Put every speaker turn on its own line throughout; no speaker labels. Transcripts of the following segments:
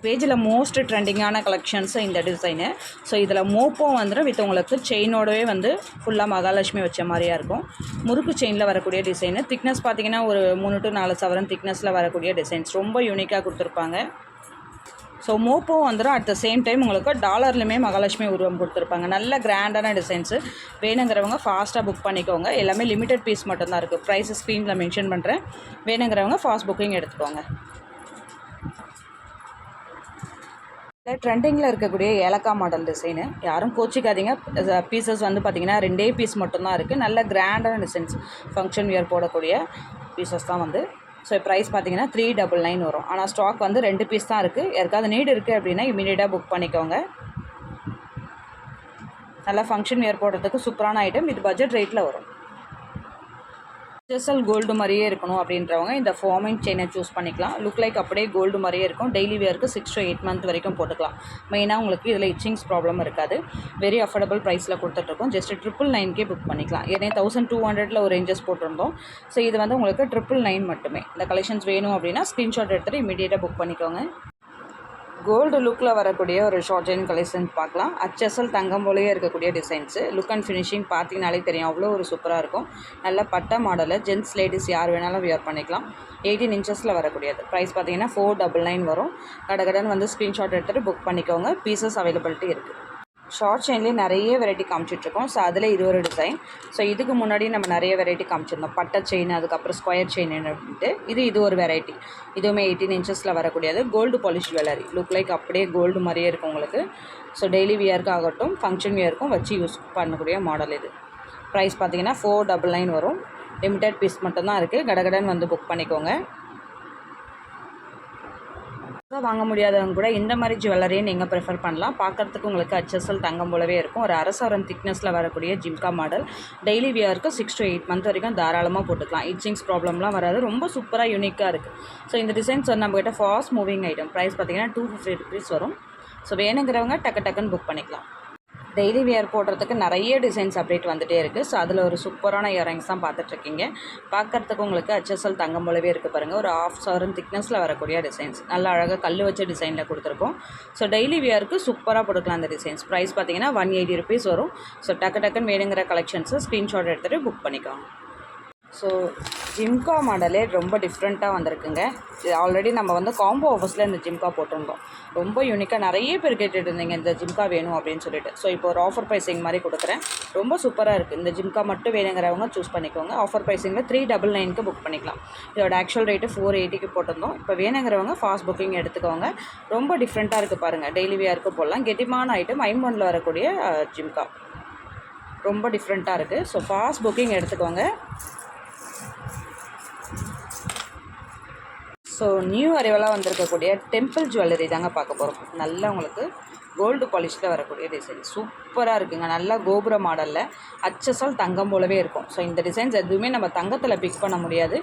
பேஜில் மோஸ்ட் ட்ரெண்டிங்கான கலெக்ஷன்ஸ் இந்த டிசைனு. ஸோ இதில் மோப்பம் வந்துடும் வித் உங்களுக்கு செயினோடவே வந்து ஃபுல்லாக மகாலட்சுமி வச்ச மாதிரியா இருக்கும். முறுக்கு செயினில் வரக்கூடிய டிசைனு. திக்னஸ் பார்த்திங்கன்னா ஒரு 3 to 4 சவரன் திக்னஸில் வரக்கூடிய டிசைன்ஸ் ரொம்ப யூனிக்காக கொடுத்துருப்பாங்க. ஸோ மோப்பம் வந்துடும். அட் த சேம் டைம் உங்களுக்கு டாலர்லையுமே மகாலட்சுமி உருவம் கொடுத்துருப்பாங்க. நல்ல கிராண்டான டிசைன்ஸு. வேணுங்கிறவங்க ஃபாஸ்ட்டாக புக் பண்ணிக்கோங்க. எல்லாமே லிமிட்டட் பீஸ் மட்டும்தான் இருக்குது. ப்ரைஸ் ஸ்க்ரீனில் மென்ஷன் பண்ணுறேன். வேணுங்கிறவங்க ஃபாஸ்ட் புக்கிங் எடுத்துக்கோங்க. ட்ரெண்டிங்கில் இருக்கக்கூடிய ஏலக்காய் மாடல் டிசைனு. யாரும் கோச்சிக்காதீங்க. பீசஸ் வந்து பார்த்திங்கன்னா 2 பீஸ் மட்டும்தான் இருக்குது. நல்ல கிராண்டான டிசைன்ஸ். ஃபங்க்ஷன் வியர் போடக்கூடிய பீசஸ் தான் வந்து. ஸோ ப்ரைஸ் பார்த்திங்கன்னா 399 வரும். ஆனால் ஸ்டாக் வந்து 2 பீஸ் தான் இருக்குது. யாருக்காவது நீட் இருக்குது அப்படின்னா இமீடியட்டாக புக் பண்ணிக்கோங்க. நல்லா ஃபங்க்ஷன் வியர் போடுறதுக்கு சூப்பரான ஐட்டம். இது பட்ஜெட் ரேட்டில் வரும். ஜெசல் கோல்டு மாதிரியே இருக்கணும் அப்படின்றவங்க இந்த ஃபார்மிங் செயினை சூஸ் பண்ணிக்கலாம். லுக் லைக் அப்படியே கோல்டு மாதிரியே இருக்கும். டெய்லி வேருக்கு 6 to 8 month வரைக்கும் போட்டுக்கலாம். மெயினாக உங்களுக்கு இதில் இச்சிங்ஸ் ப்ராப்ளம் இருக்காது. வெரி அஃபோர்டபுள் ப்ரைஸில் கொடுத்துட்ருக்கோம். ஜஸ்ட் 999 புக் பண்ணிக்கலாம். ஏன்னா 1200 ஒரு ரேஞ்சஸ் போட்டிருந்தோம். ஸோ இது வந்து உங்களுக்கு 999 மட்டுமே. இந்த கலெக்ஷன்ஸ் வேணும் அப்படின்னா ஸ்க்ரீன்ஷாட் எடுத்துகிட்டு இமீடியட்டாக புக் பண்ணிக்கோங்க. கோல்டு லுக்கில் வரக்கூடிய ஒரு ஷார்ட் செயின் கலெக்ஷன்ஸ் பார்க்கலாம். அச்சசல் தங்கம் போலேயே இருக்கக்கூடிய டிசைன்ஸு. லுக் அண்ட் ஃபினிஷிங் பார்த்தீங்கனாலே தெரியும். அவ்வளோ ஒரு சூப்பராக இருக்கும். நல்ல பட்டை மாடலில் ஜென்ட்ஸ் லேடிஸ் யார் வேணாலும் வியர் பண்ணிக்கலாம். 18 inches வரக்கூடியது. ப்ரைஸ் பார்த்தீங்கன்னா 499 வரும். கடகடன் வந்து ஸ்க்ரீன்ஷாட் எடுத்துகிட்டு புக் பண்ணிக்கோங்க. பீசஸ் அவைலபிலிட்டி இருக்குது. ஷார்ட் செயின்லேயே நிறைய வெரைட்டி காமிச்சிட்ருக்கோம். ஸோ அதில் இது ஒரு டிசைன். ஸோ இதுக்கு முன்னாடி நம்ம நிறைய வெரைட்டி காமிச்சிருந்தோம். பட்டை செயின், அதுக்கப்புறம் ஸ்கொயர் செயின் அப்படின்ட்டு. இது ஒரு வெரைட்டி. இதுவுமே 18 inches வரக்கூடியது. Gold polish jewellery. Look like அப்படியே கோல்டு மாதிரியே இருக்கும் உங்களுக்கு. ஸோ டெய்லி வியருக்கு ஆகட்டும், ஃபங்க்ஷன் வியருக்கும் வச்சு யூஸ் பண்ணக்கூடிய மாடல் இது. ப்ரைஸ் பார்த்தீங்கன்னா 499 வரும். லிமிட்டட் பீஸ் மட்டும்தான் இருக்குது. கடகடன் வந்து புக் பண்ணிக்கோங்க. வாங்க முடியாதவங்க கூட இந்த மாதிரி ஜுவல்லரியை நீங்கள் ப்ரிஃபர் பண்ணலாம். பார்க்குறதுக்கு உங்களுக்கு அச்சசல் தங்கம் போலவே இருக்கும். ஒரு 1/2 சவரன் திக்னஸில் வரக்கூடிய ஜிம்கா மாடல். டெய்லி வியருக்கு 6 to 8 month வரைக்கும் தாராளமாக போட்டுக்கலாம். இச்சிங்ஸ் ப்ராப்ளம்லாம் வராது. ரொம்ப சூப்பராக யூனிக்காக இருக்குது. ஸோ இந்த டிசைன்ஸ் வந்து நம்மகிட்ட ஃபாஸ்ட் மூவிங் ஐட்டம். ப்ரைஸ் பார்த்தீங்கன்னா 250 rupees வரும். ஸோ வேணுங்கிறவங்க டக்குன்னு புக் பண்ணிக்கலாம். டெய்லி வியர் போடுறதுக்கு நிறைய டிசைன்ஸ் அப்டேட் வந்துகிட்டே இருக்குது. ஸோ அதில் ஒரு சூப்பரான இயரிங்ஸ் தான் பார்த்துட்ருக்கீங்க. பார்க்குறதுக்கு உங்களுக்கு அச்சசல் தங்கம் போலவே இருக்குது பாருங்கள். ஒரு 1/2 சவரன் திக்னஸில் வரக்கூடிய டிசைன்ஸ். நல்லா அழகாக கல் வச்ச டிசைனில் கொடுத்துருக்கோம். ஸோ டெய்லி வியருக்கு சூப்பராக போட்டுக்கலாம் அந்த டிசைன்ஸ். ப்ரைஸ் பார்த்தீங்கன்னா 180 rupees வரும். ஸோ டக்குன்னு வேணுங்கிற கலெக்ஷன்ஸை ஸ்க்ரீன்ஷாட் எடுத்துகிட்டு புக் பண்ணிக்கோங்க. ஸோ ஜிம்கா மாடலே ரொம்ப டிஃப்ரெண்ட்டாக வந்திருக்குங்க. இது ஆல்ரெடி நம்ம வந்து காம்போ ஆஃபர்ஸில் இந்த ஜிம்கா போட்டிருந்தோம். ரொம்ப யூனிக்காக நிறைய பேர் கேட்டுட்டு இருந்தீங்க இந்த ஜிம்கா வேணும் அப்படின்னு சொல்லிட்டு. ஸோ இப்போ ஒரு ஆஃபர் ப்ரைஸிங் மாதிரி கொடுக்குறேன். ரொம்ப சூப்பராக இருக்குது. இந்த ஜிம்கா மட்டும் வேணுங்கிறவங்க சூஸ் பண்ணிக்கோங்க. ஆஃபர் ப்ரைஸிங்கில் 399 புக் பண்ணிக்கலாம். இதோட ஆக்சுவல் ரேட்டு 480 போட்டிருந்தோம். இப்போ வேணுங்கிறவங்க ஃபாஸ்ட் புக்கிங் எடுத்துக்கோங்க. ரொம்ப டிஃப்ரெண்ட்டாக இருக்குது பாருங்கள். டெய்லி வியருக்கு போடலாம். கெட்டிமான ஐட்டம். 5/1 வரக்கூடிய ஜிம்கா ரொம்ப டிஃப்ரெண்ட்டாக இருக்குது. ஸோ ஃபாஸ்ட் புக்கிங் எடுத்துக்கோங்க. ஸோ நியூ அரைவலாக வந்திருக்கக்கூடிய டெம்பிள் ஜுவல்லரி தாங்க பார்க்க போகிறோம். நல்லா உங்களுக்கு கோல்டு பாலிஷில் வரக்கூடிய டிசைன் சூப்பராக இருக்குங்க. நல்லா கோபுர மாடலில் அச்சசல் தங்கம் போலவே இருக்கும். ஸோ இந்த டிசைன்ஸ் எதுவுமே நம்ம தங்கத்தில் பிக் பண்ண முடியாது.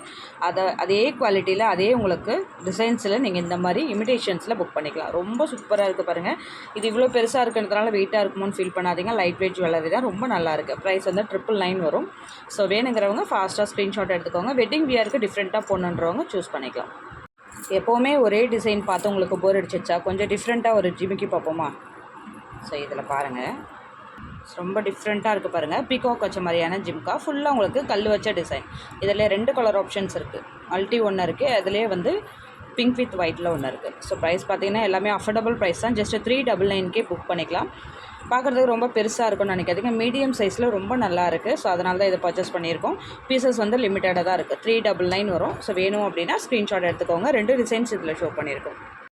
அதே குவாலிட்டியில் அதே உங்களுக்கு டிசைன்ஸில் நீங்கள் இந்த மாதிரி இமிடேஷன்ஸில் புக் பண்ணிக்கலாம். ரொம்ப சூப்பராக இருக்குது பாருங்கள். இது இவ்வளோ பெருசாக இருக்கிறதுனால வெயிட்டாக இருக்குமோன்னு ஃபீல் பண்ணாதீங்க. லைட் வெயிட் ஜுவல்லரி தான். ரொம்ப நல்லாயிருக்கு. ப்ரைஸ் வந்து 999 வரும். ஸோ வேணுங்கிறவங்க ஃபாஸ்ட்டாக ஸ்க்ரீன்ஷாட் எடுத்துக்கோங்க. வெட்டிங் வியருக்கு டிஃப்ரெண்ட்டாக போடணுன்றவங்க சூஸ் பண்ணிக்கலாம். எப்போவுமே ஒரே டிசைன் பார்த்து உங்களுக்கு போர் அடிச்சிச்சா கொஞ்சம் டிஃப்ரெண்ட்டாக ஒரு ஜிமிக்கி பார்ப்போமா? ஸோ இதில் பாருங்கள். ரொம்ப டிஃப்ரெண்ட்டாக இருக்குது பாருங்கள். பீகாக் வச்ச மாதிரியான ஜிம்கா. ஃபுல்லாக உங்களுக்கு கல் வச்ச டிசைன். இதில் 2 கலர் ஆப்ஷன்ஸ் இருக்குது. மல்டி ஒன்று இருக்குது. அதிலே வந்து பிங்க் வித் ஒயிட்டில் ஒன்று இருக்குது. ஸோ ப்ரைஸ் பார்த்தீங்கன்னா எல்லாமே அஃபோர்டபுள் ப்ரைஸ் தான். ஜஸ்ட் 399 புக் பண்ணிக்கலாம். பார்க்குறதுக்கு ரொம்ப பெருசாக இருக்கும்னு நினைக்காதீங்க. மீடியம் சைஸில் ரொம்ப நல்லா இருக்குது. ஸோ அதனால தான் இதை பர்ச்சேஸ் பண்ணியிருக்கோம். பீசஸ் வந்து லிமிட்டடாக தான் இருக்குது. 399 வரும். ஸோ வேணும் அப்படின்னா ஸ்க்ரீன்ஷாட் எடுத்துக்கோங்க. 2 டிசைன்ஸ் இதில் ஷோ பண்ணியிருக்கோம்.